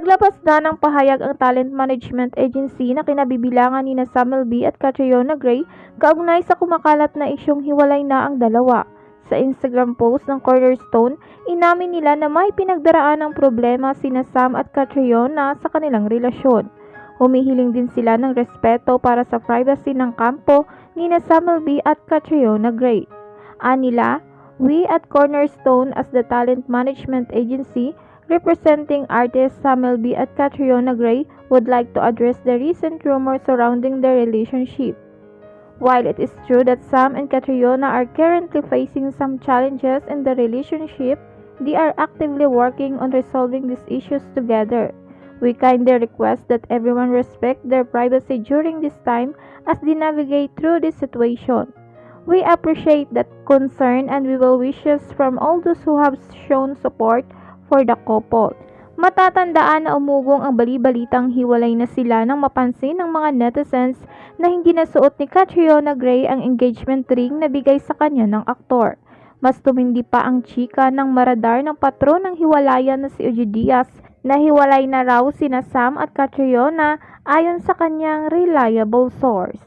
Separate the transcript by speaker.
Speaker 1: Naglabas na ng pahayag ang talent management agency na kinabibilangan ni Samuel B. at Catriona Gray kaugnay sa kumakalat na isyong hiwalay na ang dalawa. Sa Instagram post ng Cornerstone, inamin nila na may pinagdaraan ng problema sina Sam at Catriona sa kanilang relasyon. Humihiling din sila ng respeto para sa privacy ng kampo ni Samuel B. at Catriona Gray. Anila, we at Cornerstone as the talent management agency representing artist Samuel B. at Catriona Gray would like to address the recent rumors surrounding their relationship. While it is true that Sam and Catriona are currently facing some challenges in the relationship, they are actively working on resolving these issues together. We kindly request that everyone respect their privacy during this time as they navigate through this situation. We appreciate that concern and we will wishes from all those who have shown support for the couple. Matatandaan na umugong ang bali-balitang hiwalay na sila nang mapansin ng mga netizens na hindi nasuot ni Catriona Gray ang engagement ring na bigay sa kanya ng aktor. Mas tumindi pa ang chika ng maradar ng patron ng hiwalayan na si Ogie Diaz na hiwalay na raw sina Sam at Catriona ayon sa kanyang reliable source.